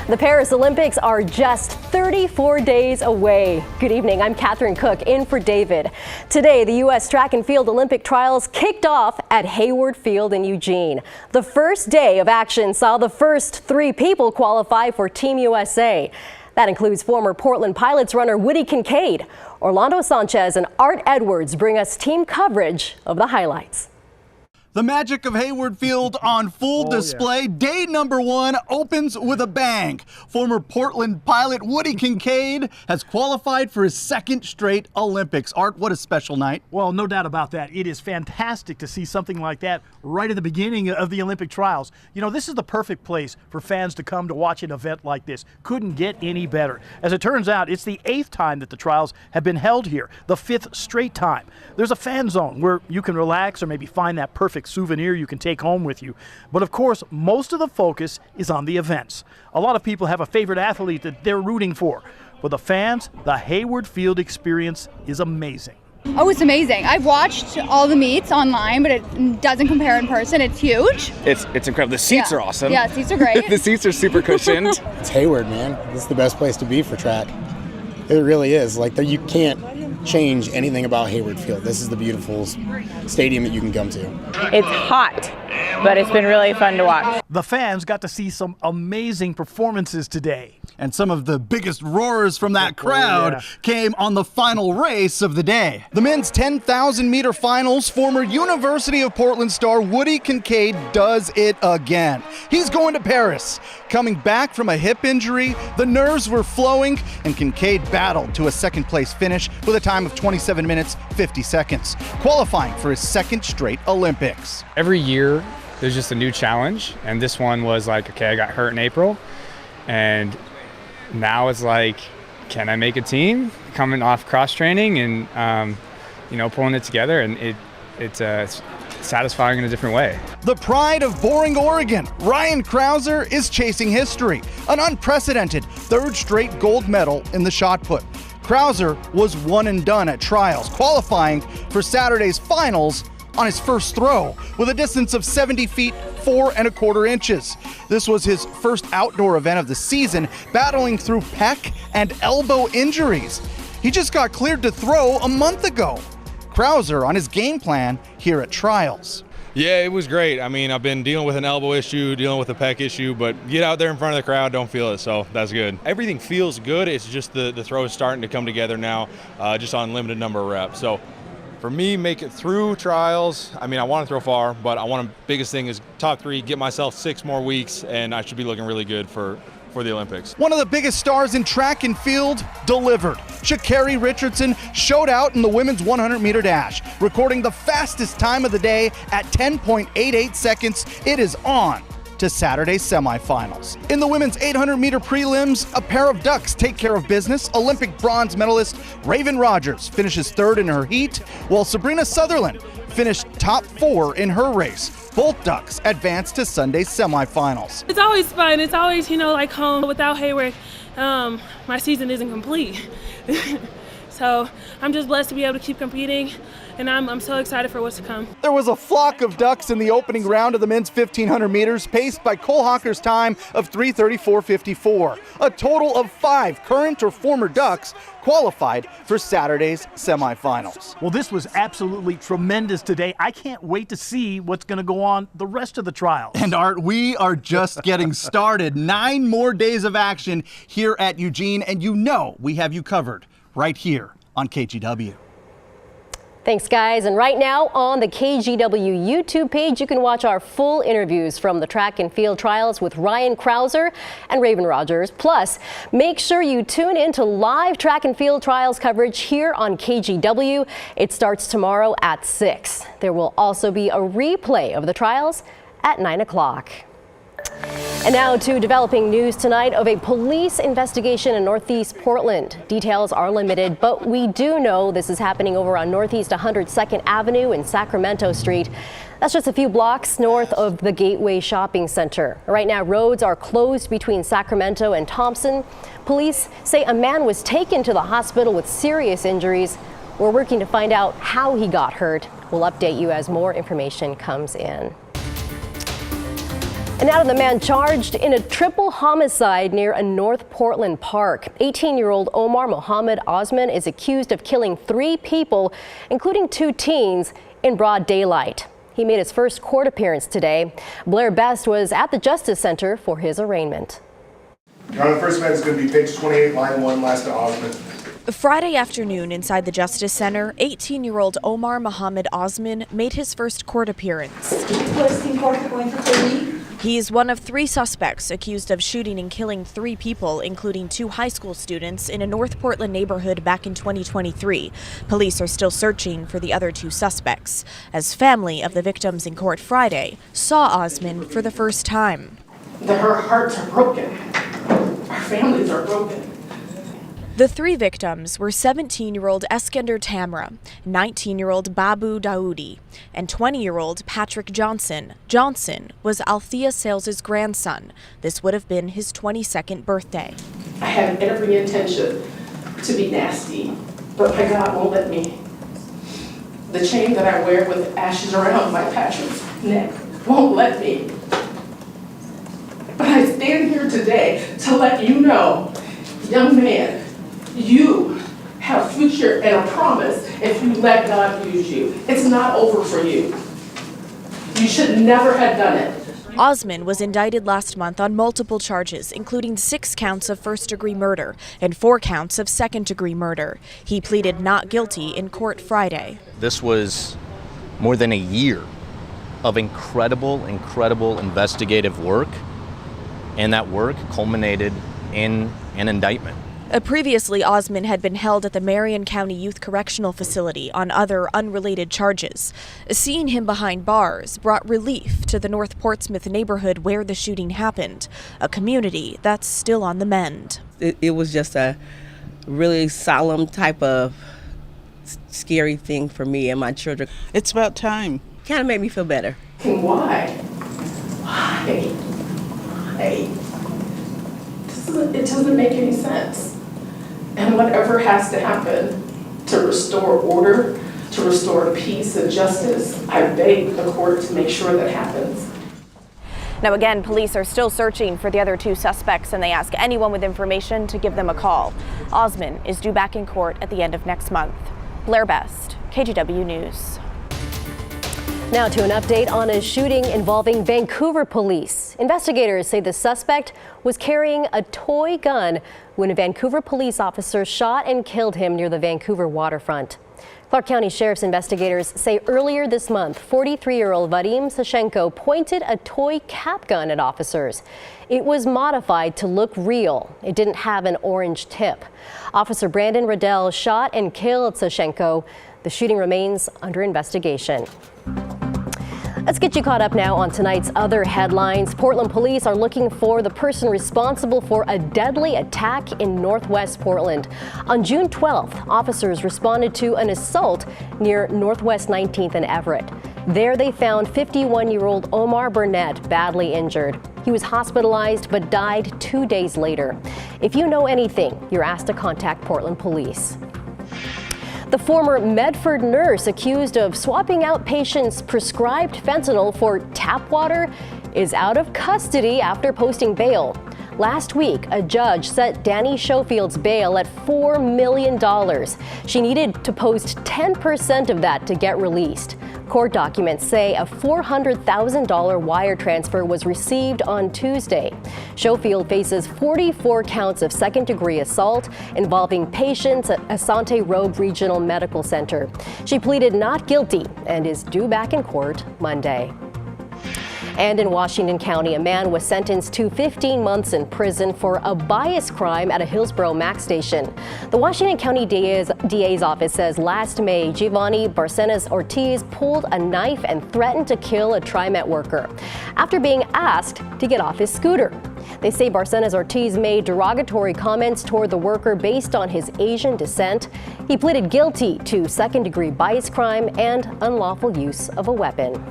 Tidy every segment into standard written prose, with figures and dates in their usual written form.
The Paris Olympics are just 34 days away. Good evening, I'm Catherine Cook in for David. Today, the U.S. track and field Olympic trials kicked off at Hayward Field in Eugene. The first day of action saw the first 3 people qualify for Team USA. That includes former Portland Pilots runner Woody Kincaid. Orlando Sanchez and Art Edwards bring us team coverage of the highlights. The magic of Hayward Field on full display. Yeah. Day number 1 opens with a bang. Former Portland pilot Woody Kincaid has qualified for his 2nd straight Olympics. Art, what a special night. Well, no doubt about that. It is fantastic to see something like that right at the beginning of the Olympic trials. You know, this is the perfect place for fans to come to watch an event like this. Couldn't get any better. As it turns out, it's the 8th time that the trials have been held here, the 5th straight time. There's a fan zone where you can relax or maybe find that perfect souvenir you can take home with you. But of course, most of the focus is on the events. A lot of people have a favorite athlete that they're rooting for. For the fans, the Hayward Field experience is amazing. Oh, it's amazing. I've watched all the meets online, but it doesn't compare in person. It's huge. It's incredible. The seats are awesome. Yeah, seats are great. The seats are super cushioned. It's Hayward, man. This is the best place to be for track. It really is. Like, you can't change anything about Hayward Field. This is the beautiful stadium that you can come to. It's hot, but it's been really fun to watch. The fans got to see some amazing performances today. And some of the biggest roars from that crowd came on the final race of the day. The men's 10,000 meter finals, former University of Portland star Woody Kincaid does it again. He's going to Paris. Coming back from a hip injury, the nerves were flowing, and Kincaid battled to a 2nd place finish with a time of 27 minutes, 50 seconds, qualifying for his 2nd straight Olympics. Every year, there's just a new challenge, and this one was like, okay, I got hurt in April, and now it's like, can I make a team? Coming off cross training and pulling it together, and it's satisfying in a different way. The pride of Boring, Oregon, Ryan Krauser is chasing history, an unprecedented 3rd straight gold medal in the shot put. Krauser was one and done at trials, qualifying for Saturday's finals on his first throw with a distance of 70 feet, 4 1/4 inches. This was his first outdoor event of the season, battling through pec and elbow injuries. He just got cleared to throw a month ago. Krauser on his game plan here at trials. Yeah, it was great. I mean, I've been dealing with an elbow issue, dealing with a pec issue, but get out there in front of the crowd, don't feel it, so that's good. Everything feels good. It's just the throw is starting to come together now, just on limited number of reps. So for me, make it through trials. I mean, I want to throw far, but biggest thing is top 3, get myself 6 more weeks, and I should be looking really good for the Olympics. One of the biggest stars in track and field delivered. Sha'Carri Richardson showed out in the women's 100-meter dash, recording the fastest time of the day at 10.88 seconds. It is on to Saturday's semifinals. In the women's 800-meter prelims, a pair of ducks take care of business. Olympic bronze medalist Raven Rogers finishes 3rd in her heat, while Sabrina Sutherland finished top 4 in her race. Both ducks advance to Sunday's semifinals. It's always fun. It's always, like home. Without Hayward, my season isn't complete. So I'm just blessed to be able to keep competing, and I'm so excited for what's to come. There was a flock of ducks in the opening round of the men's 1,500 meters, paced by Cole Hawker's time of 3:34.54. A total of 5 current or former ducks qualified for Saturday's semifinals. Well, this was absolutely tremendous today. I can't wait to see what's going to go on the rest of the trials. And Art, we are just getting started. 9 more days of action here at Eugene, and we have you covered right here on KGW. Thanks, guys. And right now on the KGW YouTube page, you can watch our full interviews from the track and field trials with Ryan Krauser and Raven Rogers. Plus, make sure you tune in to live track and field trials coverage here on KGW. It starts tomorrow at 6. There will also be a replay of the trials at 9 o'clock. And now to developing news tonight of a police investigation in Northeast Portland. Details are limited, but we do know this is happening over on Northeast 102nd Avenue and Sacramento Street. That's just a few blocks north of the Gateway Shopping Center. Right now, roads are closed between Sacramento and Thompson. Police say a man was taken to the hospital with serious injuries. We're working to find out how he got hurt. We'll update you as more information comes in. And now to the man charged in a triple homicide near a North Portland park. 18-year-old Omar Mohammed Osman is accused of killing 3 people, including 2 teens, in broad daylight. He made his first court appearance today. Blair Best was at the Justice Center for his arraignment. Your Honor, the first man is going to be page 28, line 1, last to Osman. Friday afternoon inside the Justice Center, 18-year-old Omar Mohammed Osman made his first court appearance. He is one of 3 suspects accused of shooting and killing 3 people, including 2 high school students, in a North Portland neighborhood back in 2023. Police are still searching for the other 2 suspects, as family of the victims in court Friday saw Osman for the first time. Our hearts are broken. Our families are broken. The 3 victims were 17-year-old Eskender Tamra, 19-year-old Babu Daoudi, and 20-year-old Patrick Johnson. Johnson was Althea Sales's grandson. This would have been his 22nd birthday. I had every intention to be nasty, but my God won't let me. The chain that I wear with ashes around my Patrick's neck won't let me. But I stand here today to let you know, young man, you have a future and a promise if you let God use you. It's not over for you. You should never have done it. Osman was indicted last month on multiple charges, including 6 counts of first-degree murder and 4 counts of second-degree murder. He pleaded not guilty in court Friday. This was more than a year of incredible investigative work, and that work culminated in an indictment. Previously, Osman had been held at the Marion County Youth Correctional Facility on other unrelated charges. Seeing him behind bars brought relief to the North Portsmouth neighborhood where the shooting happened, a community that's still on the mend. It was just a really solemn type of scary thing for me and my children. It's about time. Kind of made me feel better. And why? Why? It doesn't make any sense. And whatever has to happen to restore order, to restore peace and justice, I beg the court to make sure that happens. Now again, police are still searching for the other 2 suspects, and they ask anyone with information to give them a call. Osman is due back in court at the end of next month. Blair Best, KGW News. Now to an update on a shooting involving Vancouver police. Investigators say the suspect was carrying a toy gun when a Vancouver police officer shot and killed him near the Vancouver waterfront. Clark County Sheriff's investigators say earlier this month, 43-year-old Vadim Sashenko pointed a toy cap gun at officers. It was modified to look real. It didn't have an orange tip. Officer Brandon Riddell shot and killed Sashenko. The shooting remains under investigation. Let's get you caught up now on tonight's other headlines. Portland police are looking for the person responsible for a deadly attack in Northwest Portland. On June 12th, officers responded to an assault near Northwest 19th and Everett. There they found 51-year-old Omar Burnett badly injured. He was hospitalized but died 2 days later. If you know anything, you're asked to contact Portland police. The former Medford nurse accused of swapping out patients' prescribed fentanyl for tap water is out of custody after posting bail. Last week, a judge set Danny Schofield's bail at $4 million. She needed to post 10% of that to get released. Court documents say a $400,000 wire transfer was received on Tuesday. Schofield faces 44 counts of second-degree assault involving patients at Asante Road Regional Medical Center. She pleaded not guilty and is due back in court Monday. And in Washington County, a man was sentenced to 15 months in prison for a bias crime at a Hillsborough Mac station. The Washington County DA's office says last May, Giovanni Barcenas Ortiz pulled a knife and threatened to kill a TriMet worker after being asked to get off his scooter. They say Barcenas Ortiz made derogatory comments toward the worker based on his Asian descent. He pleaded guilty to second-degree bias crime and unlawful use of a weapon.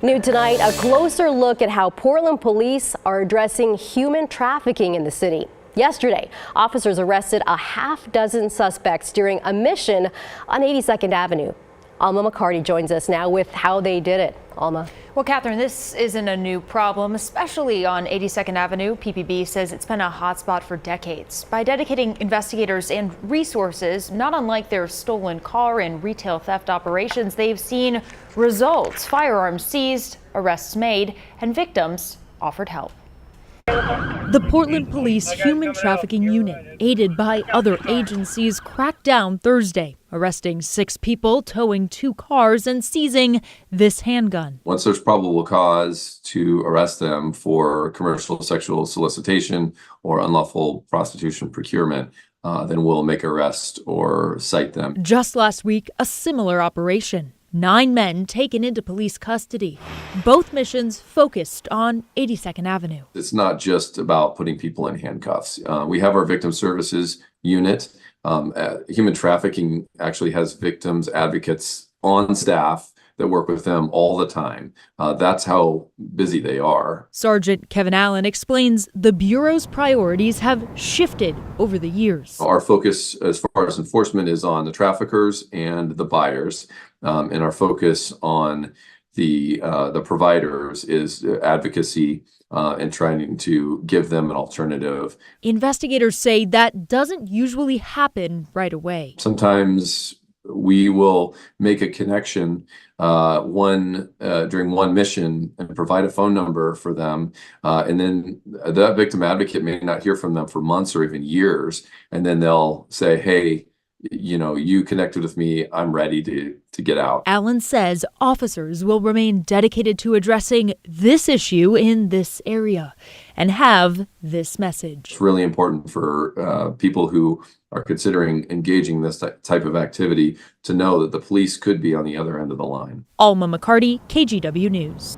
New tonight, a closer look at how Portland police are addressing human trafficking in the city. Yesterday, officers arrested a half-dozen suspects during a mission on 82nd Avenue. Alma McCarty joins us now with how they did it. Alma. Well, Catherine, this isn't a new problem, especially on 82nd Avenue. PPB says it's been a hotspot for decades. By dedicating investigators and resources, not unlike their stolen car and retail theft operations, they've seen results: firearms seized, arrests made, and victims offered help. The Portland Police Human Trafficking Unit, aided by other agencies, cracked down Thursday, arresting 6 people, towing 2 cars, and seizing this handgun. Once there's probable cause to arrest them for commercial sexual solicitation or unlawful prostitution procurement, then we'll make arrest or cite them. Just last week, a similar operation. 9 men taken into police custody. Both missions focused on 82nd Avenue. It's not just about putting people in handcuffs. We have our victim services unit. Human trafficking actually has victims advocates on staff that work with them all the time. That's how busy they are. Sergeant Kevin Allen explains the Bureau's priorities have shifted over the years. Our focus as far as enforcement is on the traffickers and the buyers, and our focus on the providers is advocacy and trying to give them an alternative. Investigators say that doesn't usually happen right away. Sometimes we will make a connection during one mission and provide a phone number for them, and then that victim advocate may not hear from them for months or even years, and then they'll say, hey, you connected with me, I'm ready to get out. Allen says officers will remain dedicated to addressing this issue in this area and have this message. It's really important for people who are considering engaging this type of activity to know that the police could be on the other end of the line. Alma McCarty, KGW News.